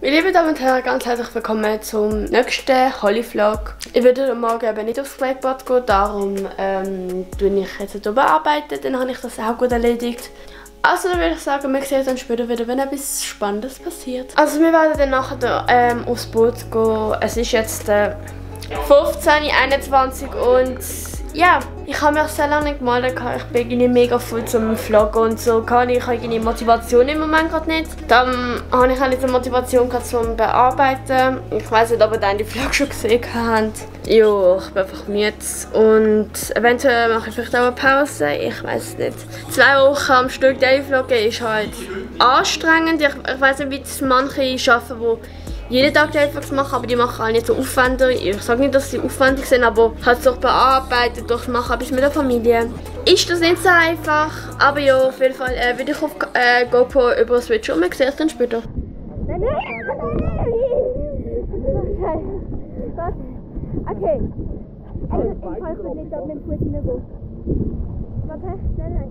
Meine lieben Damen und Herren, ganz herzlich willkommen zum nächsten Holly-Vlog. Ich werde heute Morgen eben nicht aufs Wakeboard gehen, darum tue ich jetzt hier bearbeiten, dann habe ich das auch gut erledigt. Also dann würde ich sagen, wir sehen uns dann später wieder, wenn etwas Spannendes passiert. Also wir werden dann nachher aufs Boot gehen. Es ist jetzt 15:21 und ja, ich habe mich sehr lange nicht gemeldet. Ich bin irgendwie mega voll zum Vloggen und so. Ich habe irgendwie Motivation im Moment gerade nicht. Dann habe ich auch nicht die Motivation zum Bearbeiten. Ich weiss nicht, ob ihr dann die Vlog schon gesehen habt. Ja, ich bin einfach müde. Und eventuell mache ich vielleicht auch eine Pause. Ich weiß nicht. 2 Wochen am Stück Daily Vloggen ist halt anstrengend. Ich weiss nicht, wie es manche schaffen, die jeden Tag Vlogs machen, aber die machen auch nicht so aufwendig. Ich sage nicht, dass sie aufwendig sind, aber halt durch Bearbeiten, durch Machen etwas mit der Familie. Ist das nicht so einfach, aber ja, auf jeden Fall würde ich auf GoPro über Switch und wir sehen es dann später. Nein. Okay. Ich kann nicht mit dem Fuß hineingehen. Warte, nein.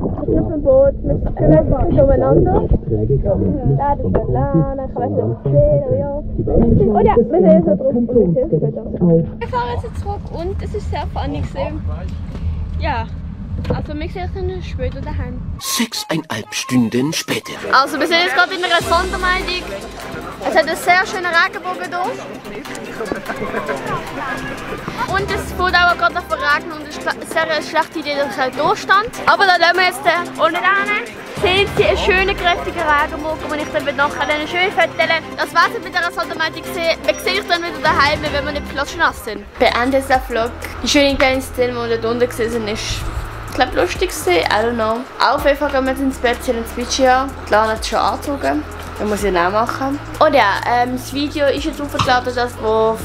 Ich bin auf dem Boot, wir sind umeinander. Ja, das wird lang, ich weiß nicht, ob sehen, aber ja. Und ja, wir sehen so drauf und wir sehen später. Wir fahren jetzt zurück und es ist sehr funny gewesen. Ja, also wir sehen uns später daheim. 6,5 Stunden später. Also wir sind jetzt gerade in einer Sondermeldung. Es hat einen sehr schönen Regenbogen hier. Und es wird auch gerade noch verregnen und es ist eine sehr schlechte Idee, dass ich halt hier stand. Aber da lassen wir jetzt unten hin. Sehen Sie einen schönen, kräftigen Regenbogen, den ich dann nachher schön fetteln. Das war's mit dieser Sondermeldung. Wir sehen uns dann wieder daheim, wenn wir nicht nass sind. Beende jetzt den Vlog. Die schöne kleine Szene, die wir dort unten gesehen sind, ist, ich glaube, lustig gewesen. I don't know. Auf jeden Fall gehen wir jetzt ins Bett, ziehen ins Video. Die Lana hat es schon angezogen. Das muss ich auch machen. Und ja, das Video ist jetzt aufgeladen, das von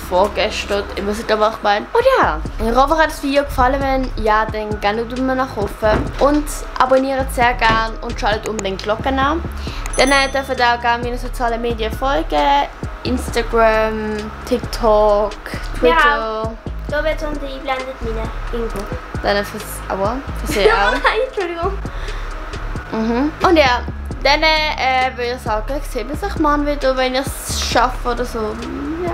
vorgestern. Ich weiß nicht, was ich meine. Und ja, ich hoffe, euch hat das Video gefallen. Wenn ja, dann gerne tut mir nach offen. Und abonniert sehr gerne und schaltet unbedingt die Glocke an. Dann dürft ihr auch gerne meinen sozialen Medien folgen. Instagram, TikTok, Twitter. Ja. Da wird es unten eingeblendet, meine Info. Dann fürs Abo. Das sehe ich auch. Entschuldigung. Und ja, dann würde ich sagen, ich sehe mich mal wieder, wenn ich es schaffe oder so. Ja.